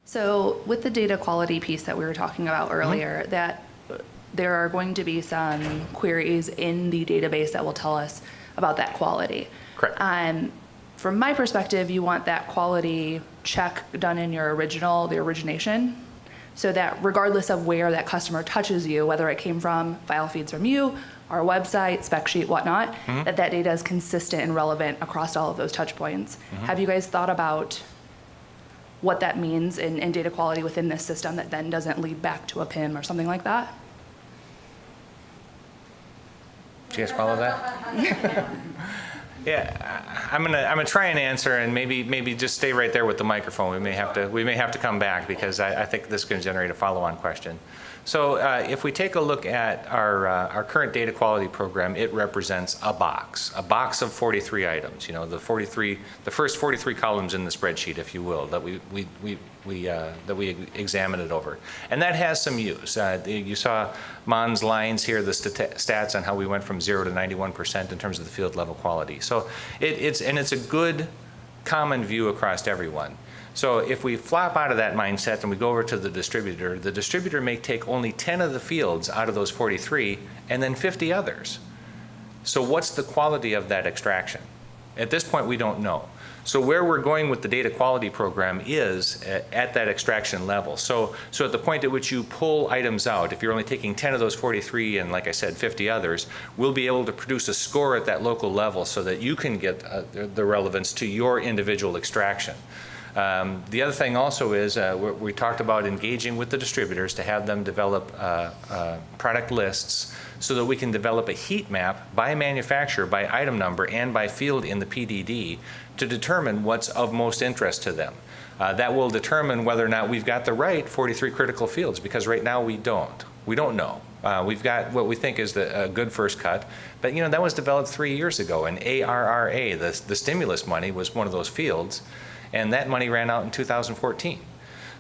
So with the data quality piece that we were talking about earlier, that there are going to be some queries in the database that will tell us about that quality. Correct. From my perspective, you want that quality check done in your the origination, so that regardless of where that customer touches you, whether it came from file feeds from you, our website, spec sheet, whatnot, that data is consistent and relevant across all of those touch points. Have you guys thought about what that means in data quality within this system that then doesn't lead back to a PIM or something like that? Do you guys follow that? Yeah, I'm gonna try and answer, and maybe just stay right there with the microphone. We may have to come back, because I think this is going to generate a follow-on question. So if we take a look at our current data quality program, it represents a box of 43 items. You know, the first 43 columns in the spreadsheet, if you will, that we examined it over, and that has some use. You saw Mon's lines here, the stats on how we went from 0 to 91% in terms of the field level quality. So it's a good common view across everyone. So if we flop out of that mindset and we go over to the distributor may take only 10 of the fields out of those 43 and then 50 others. So what's the quality of that extraction? At this point, we don't know. So where we're going with the data quality program is at that extraction level. So at the point at which you pull items out, if you're only taking 10 of those 43 and, like I said, 50 others, we'll be able to produce a score at that local level so that you can get the relevance to your individual extraction. The other thing also is we talked about engaging with the distributors to have them develop product lists so that we can develop a heat map by manufacturer, by item number, and by field in the PDD to determine what's of most interest to them. That will determine whether or not we've got the right 43 critical fields, because right now we don't. We don't know. We've got what we think is a good first cut, but you know, that was developed 3 years ago, and ARRA, the stimulus money, was one of those fields. And that money ran out in 2014.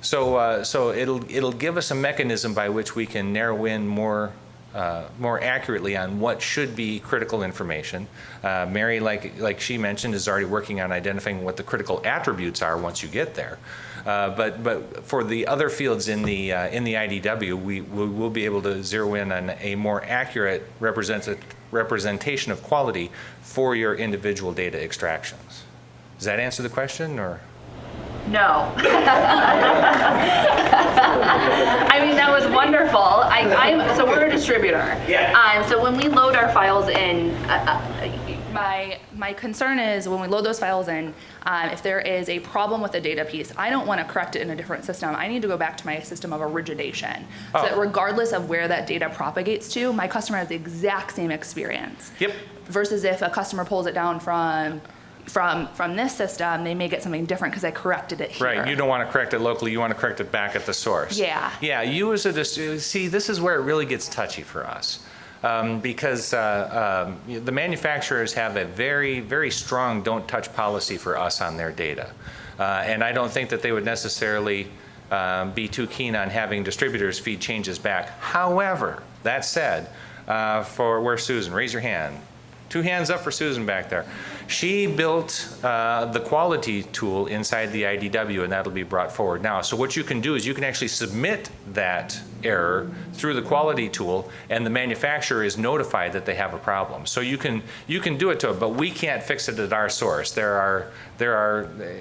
So it'll give us a mechanism by which we can narrow in more accurately on what should be critical information. Mary, like she mentioned, is already working on identifying what the critical attributes are once you get there. But for the other fields in the IDW, we will be able to zero in on a more accurate representation of quality for your individual data extractions. Does that answer the question, or? No. I mean, that was wonderful. So we're a distributor. Yeah. So when we load our files in, my concern is when we load those files in, if there is a problem with the data piece, I don't want to correct it in a different system. I need to go back to my system of origination. So that regardless of where that data propagates to, my customer has the exact same experience. Yep. Versus if a customer pulls it down from this system, they may get something different because I corrected it here. Right, you don't want to correct it locally, you want to correct it back at the source. Yeah. Yeah, you as a distributor, see, this is where it really gets touchy for us. Because the manufacturers have a very, very strong don't touch policy for us on their data. And I don't think that they would necessarily be too keen on having distributors feed changes back. However, that said, where's Susan? Raise your hand. 2 hands up for Susan back there. She built the quality tool inside the IDW, and that'll be brought forward now. So what you can do is you can actually submit that error through the quality tool, and the manufacturer is notified that they have a problem. So you can do it to it, but we can't fix it at our source. There are,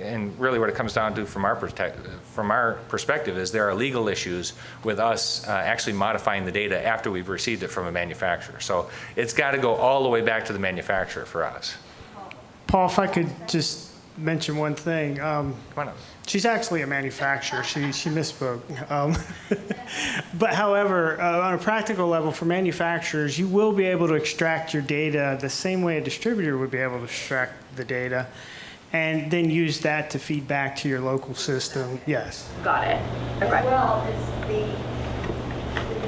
and really what it comes down to from our perspective is there are legal issues with us actually modifying the data after we've received it from a manufacturer. So it's got to go all the way back to the manufacturer for us. Paul, if I could just mention one thing. Come on up. She's actually a manufacturer. She misspoke. But however, on a practical level for manufacturers, you will be able to extract your data the same way a distributor would be able to extract the data, and then use that to feed back to your local system. Yes. Got it. Okay. As well as the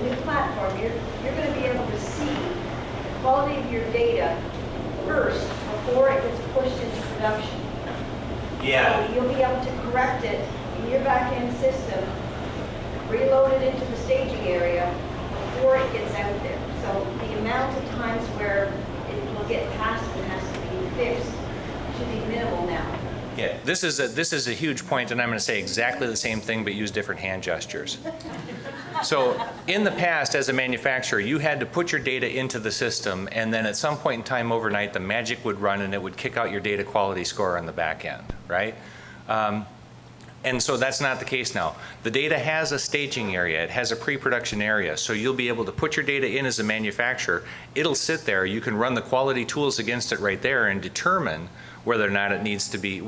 new platform, you're going to be able to see the quality of your data first before it gets pushed into production. Yeah. So you'll be able to correct it in your back-end system, reload it into the staging area before it gets out there. So the amount of times where it will get past and has to be fixed should be minimal now. Yeah, this is a huge point, and I'm going to say exactly the same thing, but use different hand gestures. So in the past, as a manufacturer, you had to put your data into the system, and then at some point in time overnight, the magic would run and it would kick out your data quality score on the back end, right? And so that's not the case now. The data has a staging area, it has a pre-production area, so you'll be able to put your data in as a manufacturer. It'll sit there, you can run the quality tools against it right there and determine whether or not it needs to be,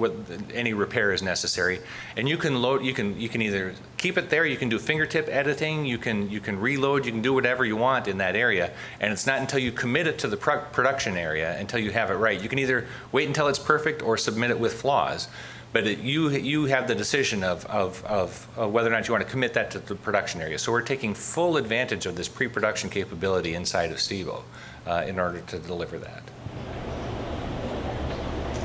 any repair is necessary. And you can load, you can either keep it there, you can do fingertip editing, you can reload, you can do whatever you want in that area. And it's not until you commit it to the production area until you have it right. You can either wait until it's perfect or submit it with flaws. But you have the decision of whether or not you want to commit that to the production area. So we're taking full advantage of this pre-production capability inside of Stevo in order to deliver that.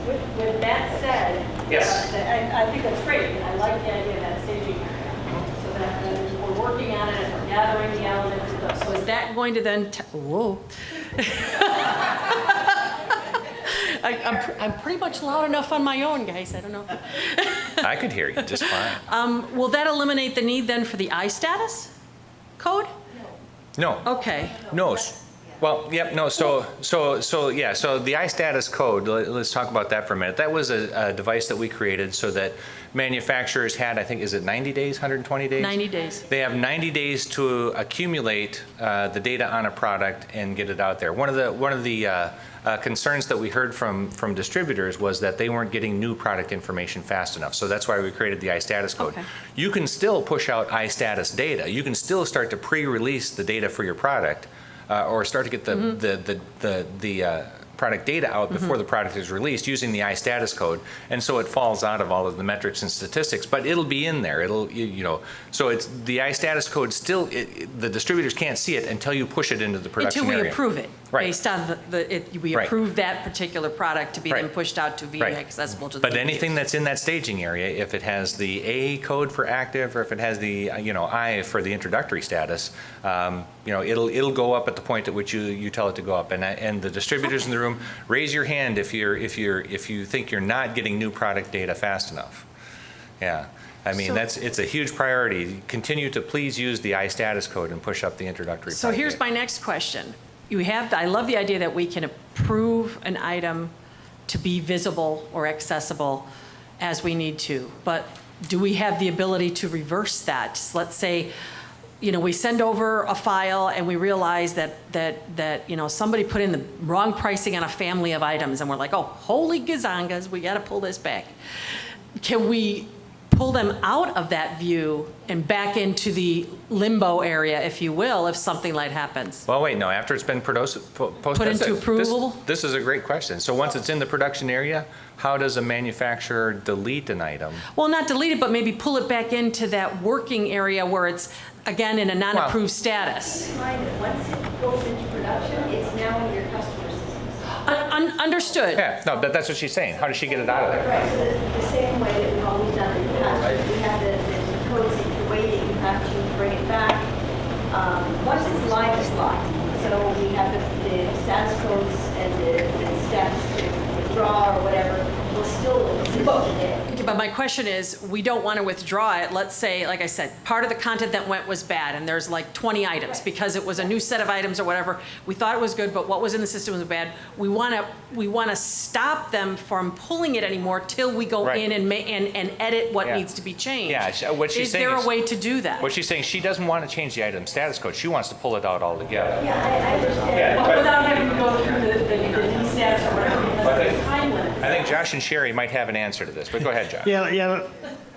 With that said, Yes. I think that's great. I like the idea of that staging area. So that when we're working on it and we're gathering the elements. So is that going to then, whoa. I'm pretty much loud enough on my own, guys. I don't know. I could hear you just fine. Will that eliminate the need then for the iStatus code? No. Okay. No. Well, yep, no, so the iStatus code, let's talk about that for a minute. That was a device that we created so that manufacturers had, I think, is it 90 days, 120 days? 90 days. They have 90 days to accumulate the data on a product and get it out there. One of the concerns that we heard from distributors was that they weren't getting new product information fast enough. So that's why we created the iStatus code. Okay. You can still push out iStatus data. You can still start to pre-release the data for your product. Or start to get the product data out before the product is released using the iStatus code, and so it falls out of all of the metrics and statistics, but it'll be in there. It'll, so it's the iStatus code still, the distributors can't see it until you push it into the production Until we area. approve it. Right. Based on we Right. approve that particular product to be then Right. pushed out to be Right. accessible to the But DBAs. anything that's in that staging area, if it has the A code for active, or if it has the I for the introductory status, it'll go up at the point at which you tell it to go up. And the distributors in the room, raise your hand if you think you're not getting new product data fast enough. Yeah. I mean, So- it's a huge priority. Continue to please use the iStatus code and push up the introductory. So product here's data. my next question. I love the idea that we can approve an item to be visible or accessible as we need to, but do we have the ability to reverse that? Let's say, we send over a file and we realize that somebody put in the wrong pricing on a family of items, and we're like, oh, holy gazongas, we got to pull this back. Can we pull them out of that view and back into the limbo area, if you will, if something like happens? Well, wait, no, after it's been posted. Put into approval? This is a great question. So once it's in the production area, how does a manufacturer delete an item? Well, not delete it, but maybe pull it back into that working area where it's, again, in a non-approved status. Keep in mind that once it goes into production, it's now in your customer systems. Understood. Yeah, no, that's what she's saying. How does she get it out of there? Right, so the same way that we've always done in the past, we have the codes that you're waiting, you have to bring it back. Once it's live, it's live. So we have the status codes and the steps to withdraw or whatever will still exist today. Okay, but my question is, we don't want to withdraw it. Let's say, like I said, part of the content that went was bad, and there's like 20 items because it was a new set of items or whatever. We thought it was good, but what was in the system was bad. We want to stop them from pulling it anymore till we go Right. in and edit what Yeah. needs to be changed. Yeah, what she's is saying there is- a way to do that? What she's saying, she doesn't want to change the item status code. She wants to pull it out altogether. Yeah, I understand. Yeah. Without having to go through the status or whatever, because there's time limits. I think Josh and Sherry might have an answer to this, but go ahead, Josh. Yeah.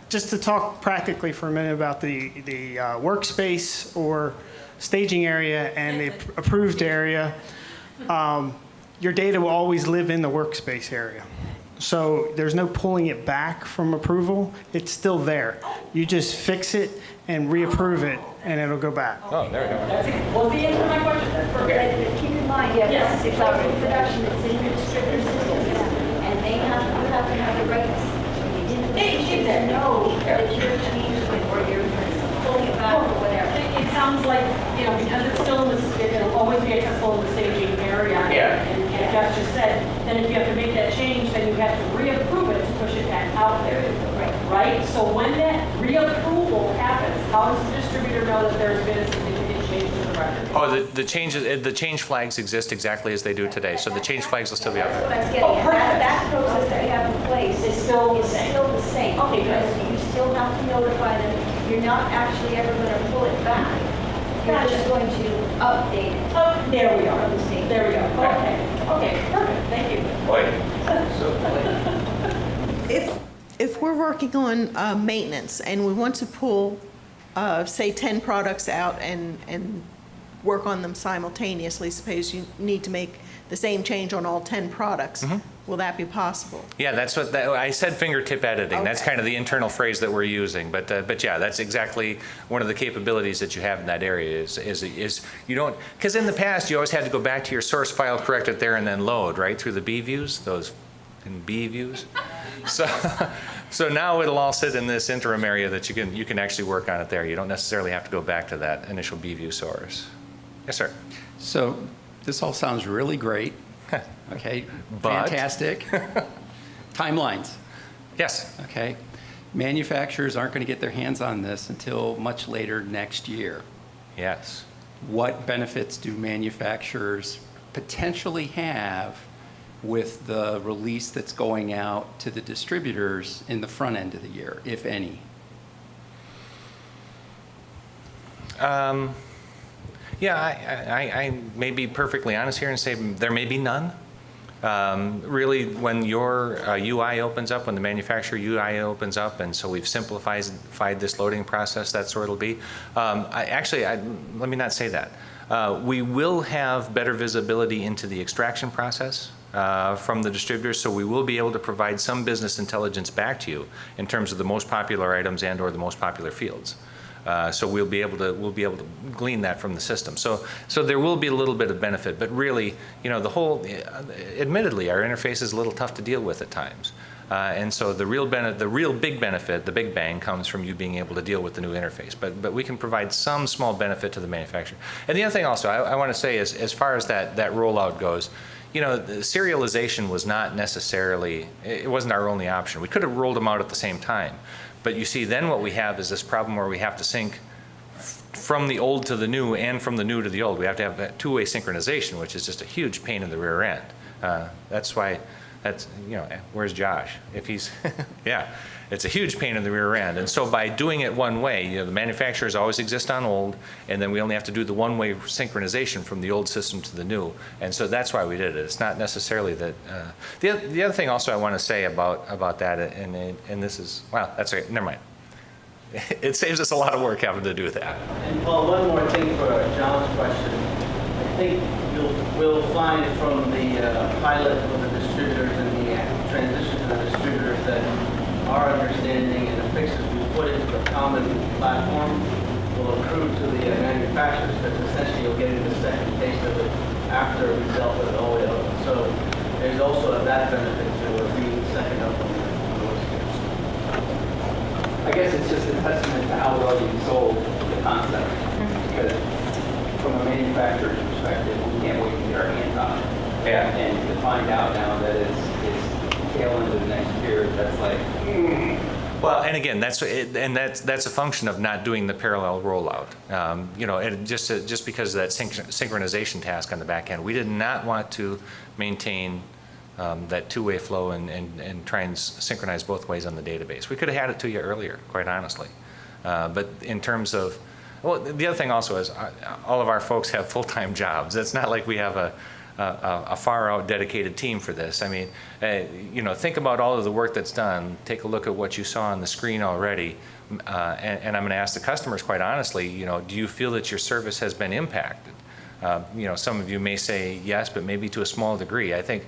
Just to talk practically for a minute about the workspace or staging area and the approved area, your data will always live in the workspace area. So there's no pulling it back from approval. It's still there. You just fix it and reapprove it, and it'll go back. Oh, there we go. Was the answer to my question? That's perfect. But keep in mind, yes, it's out in production, it's in your distributor systems, and you have to have the rights. They should know that you're changing it or you're pulling it back or whatever. It sounds like, because it's still in this, it'll always be accessible in the staging area. Yeah. And Josh just said, then if you have to make that change, then you have to reapprove it push it back out there, right? So when that reapproval happens, how does the distributor know that there's been a significant change in the record? Oh, the change flags exist exactly as they do today, so the change flags will still be out That's what there. I was getting at. That process that we have in place It's still the is same. still the same. Okay, good. Because you still have to notify them. You're not actually ever going to pull it back. You're just going to update it. Oh, there we are. From the state. There we go. Okay, perfect, thank you. If we're working on maintenance and we want to pull, say, 10 products out and work on them simultaneously, suppose you need to make the same change on all 10 products, will that be possible? Yeah, that's what I said. Fingertip editing. That's Okay. kind of the internal phrase that we're using. But yeah, that's exactly one of the capabilities that you have in that area. Is you don't, because in the past you always had to go back to your source file, correct it there, and then load right through the B views, those in B views. So now it'll all sit in this interim area that you can actually work on it there. You don't necessarily have to go back to that initial B view source. Yes, sir. So this all sounds really great. Okay, But? fantastic. Timelines, Yes. okay? Manufacturers aren't going to get their hands on this until much later next year. Yes. What benefits do manufacturers potentially have with the release that's going out to the distributors in the front end of the year, if any? Yeah, I may be perfectly honest here and say there may be none. Really, when your UI opens up, when the manufacturer UI opens up, and so we've simplified this loading process, that's where it'll be. Let me not say that. We will have better visibility into the extraction process from the distributors, so we will be able to provide some business intelligence back to you in terms of the most popular items and/or the most popular fields. So we'll be able to glean that from the system. So there will be a little bit of benefit, but really, admittedly, our interface is a little tough to deal with at times. And so the real big benefit, the big bang, comes from you being able to deal with the new interface. But we can provide some small benefit to the manufacturer. And the other thing also, I want to say is, as far as that rollout goes, the serialization was not necessarily, it wasn't our only option. We could have rolled them out at the same time. But you see, then what we have is this problem where we have to sync from the old to the new and from the new to the old. We have to have that two-way synchronization, which is just a huge pain in the rear end. That's why, where's Josh? If he's, yeah, it's a huge pain in the rear end. And so by doing it one way, the manufacturers always exist on old, and then we only have to do the one-way synchronization from the old system to the new. And so that's why we did it. It's not necessarily that. The other thing also I want to say about that, and this is, well, that's okay, never mind. It saves us a lot of work having to do that. And Paul, one more thing for John's question. I think we'll find from the pilot with the distributors and the transition to the distributors that our understanding and the fixes we put into the common platform will accrue to the manufacturers, because essentially you're getting the second taste of it after we dealt with it all the way up. So there's also that benefit to being second up on those things. I guess it's just a testament to how well you sold the concept. Because from a manufacturer's perspective, we can't wait to get our hands on it. Yeah. And to find out now that it's tail end of next year, that's like, Well, and again, that's a function of not doing the parallel rollout. And just because of that synchronization task on the back end, we did not want to maintain that two-way flow and try and synchronize both ways on the database. We could have had it to you earlier, quite honestly. But in terms of, well, the other thing also is all of our folks have full-time jobs. It's not like we have a far-out dedicated team for this. I mean, think about all of the work that's done. Take a look at what you saw on the screen already. And I'm going to ask the customers, quite honestly, do you feel that your service has been impacted? Some of you may say yes, but maybe to a small degree. I think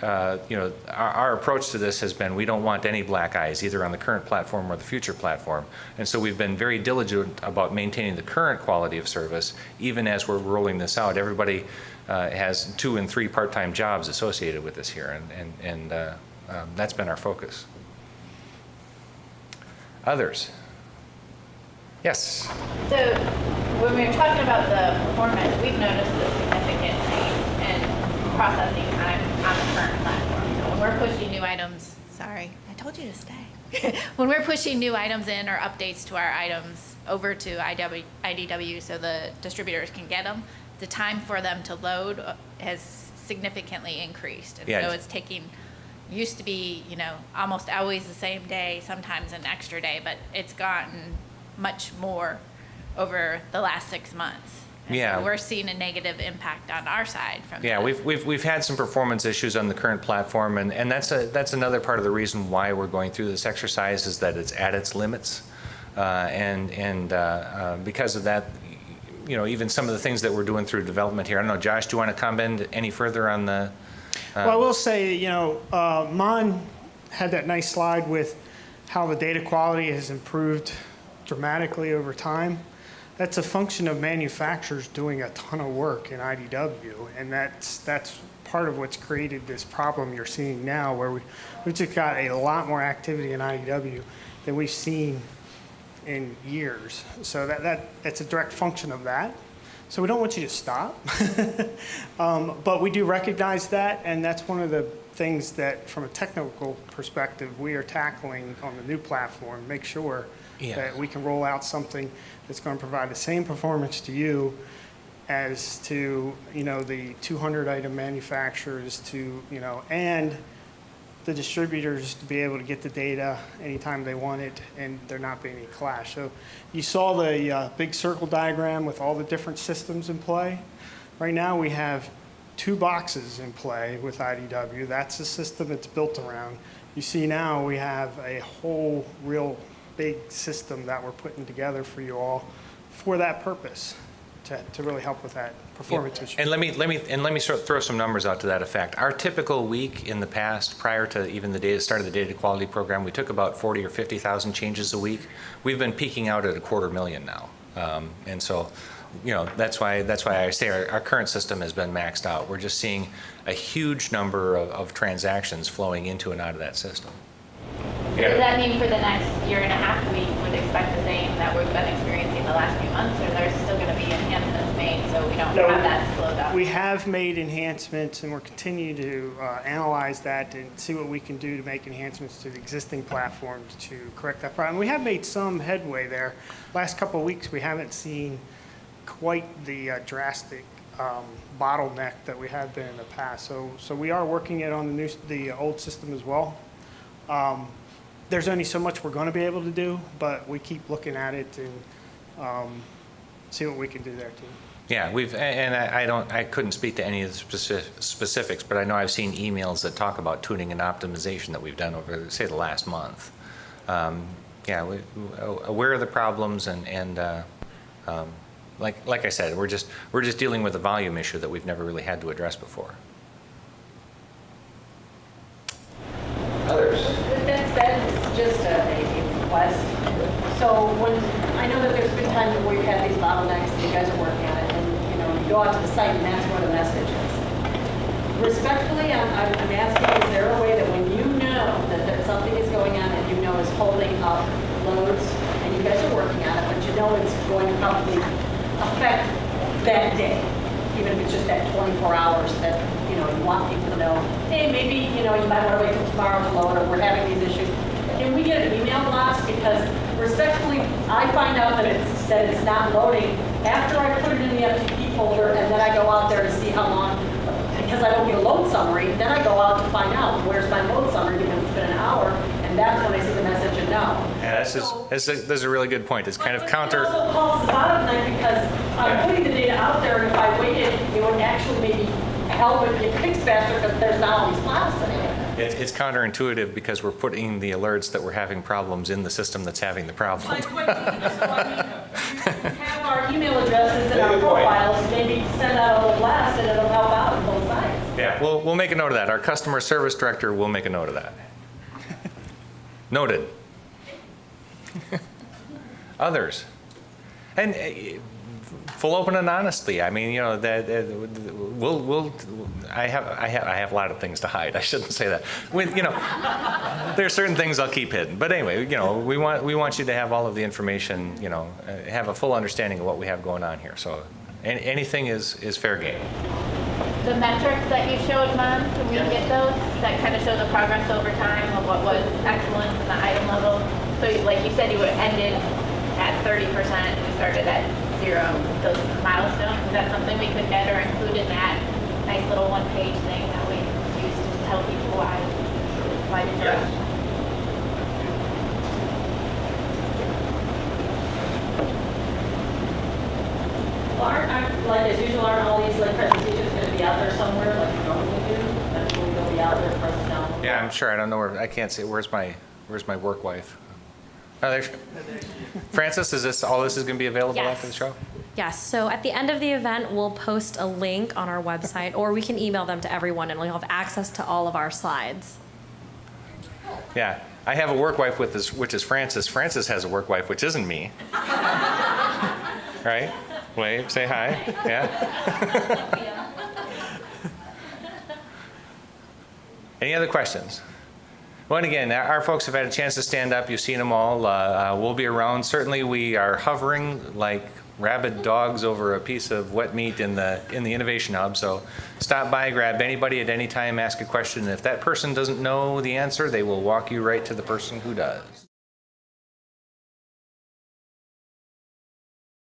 our approach to this has been, we don't want any black eyes, either on the current platform or the future platform. And so we've been very diligent about maintaining the current quality of service, even as we're rolling this out. Everybody has 2 and 3 part-time jobs associated with this here, and that's been our focus. Others? Yes? So when we were talking about the performance, we've noticed a significant change in processing time on the current platform. So when we're pushing new items, sorry, told you to stay. When we're pushing new items in or updates to our items over to IDW so the distributors can get them, the time for them to load has significantly increased. And Yeah. so it's taking, used to be, almost always the same day, sometimes an extra day, but it's gotten much more over the last 6 months. And Yeah. so we're seeing a negative impact on our side from Yeah, that. we've had some performance issues on the current platform, and that's another part of the reason why we're going through this exercise, is that it's at its limits, and because of that, even some of the things that we're doing through development here. I don't know, Josh, do you want to comment any further on the? Well, I will say, Mon had that nice slide with how the data quality has improved dramatically over time. That's a function of manufacturers doing a ton of work in IDW, and that's part of what's created this problem you're seeing now, where we've just got a lot more activity in IDW than we've seen in years. So that's a direct function of that. So we don't want you to stop, but we do recognize that, and that's one of the things that, from a technical perspective, we are tackling on the new platform. Make sure that we can roll out something that's going to provide the same performance to you as to the 200 item manufacturers, and the distributors to be able to get the data anytime they want it, and there not be any clash. So you saw the big circle diagram with all the different systems in play. Right now we have 2 boxes in play with IDW. That's the system it's built around. You see now we have a whole real big system that we're putting together for you all for that purpose, to really help with that performance issue. And let me sort of throw some numbers out to that effect. Our typical week in the past, prior to even the start of the data quality program, we took about 40 or 50,000 changes a week. We've been peaking out at 250,000 now, and so that's why I say our current system has been maxed out. We're just seeing a huge number of transactions flowing into and out of that system. So does that mean for the next year and a half, we would expect the same that we've been experiencing the last few months, or there's still going to be enhancements made so we don't have that slowed up? We have made enhancements, and we're continuing to analyze that and see what we can do to make enhancements to the existing platforms to correct that problem. We have made some headway there. Last couple of weeks, we haven't seen quite the drastic bottleneck that we have been in the past. So we are working it on the old system as well. There's only so much we're going to be able to do, but we keep looking at it and see what we can do there too. Yeah, I couldn't speak to any of the specifics, but I know I've seen emails that talk about tuning and optimization that we've done over, say, the last month. We're aware of the problems, and like I said, we're just dealing with a volume issue that we've never really had to address before. Others? That said, it's just a request. So I know that there's been times where we've had these bottlenecks, and you guys are working on it, and you go out to the site and that's where the message is. Respectfully, I'm asking, is there a way that when you know that something is going on that you know is holding up loads, and you guys are working on it, but you know it's going to probably affect that day, even if it's just that 24 hours that you want people to know, hey, maybe you might want to wait till tomorrow to load, or we're having these issues. Can we get an email blast? Because respectfully, I find out that it's not loading after I put it in the FTP folder, and then I go out there to see how long, because I don't get a load summary. Then I go out to find out where's my load summary, because it's been an hour, and that's when I see the message and know. Yeah, that's a really good point. It's kind of counter. It also calls us out at night because I'm putting the data out there, and if I waited, it would actually maybe help it get fixed faster because there's not all these files sitting in it. It's counterintuitive because we're putting the alerts that we're having problems in the system that's having the problem. Like what you have our email addresses and our profiles, maybe send out a little blast and it'll help out on both sides. Yeah, we'll make a note of that. Our customer service director will make a note of that. Noted. Others. And full open and honestly, I mean, I have a lot of things to hide. I shouldn't say that. There are certain things I'll keep hidden. But anyway, we want you to have all of the information, have a full understanding of what we have going on here. So anything is fair game. The metrics that you showed, Mom, can we get those? That kind of show the progress over time of what was excellence in the item level. So like you said, you ended at 30%, we started at 0, those milestones. Is that something we could get or include in that nice little one-page thing that we use to tell people why did you? Yes. Well, aren't, like as usual, aren't all these like presentations going to be out there somewhere like you normally do? That's when they'll be out there for us to download? Yeah, I'm sure. I don't know where, I can't see, where's my work wife? Oh, there. Francis, all this is going to be available Yes. after the show? Yes, so at the end of the event, we'll post a link on our website, or we can email them to everyone, and we'll have access to all of our slides. Yeah. I have a work wife which is Francis. Francis has a work wife, which isn't me. Right? Wave, say hi. Yeah. Any other questions? Well, and again, our folks have had a chance to stand up. You've seen them all. We'll be around. Certainly, we are hovering like rabid dogs over a piece of wet meat in the Innovation Hub. So stop by, grab anybody at any time, ask a question. If that person doesn't know the answer, they will walk you right to the person who does.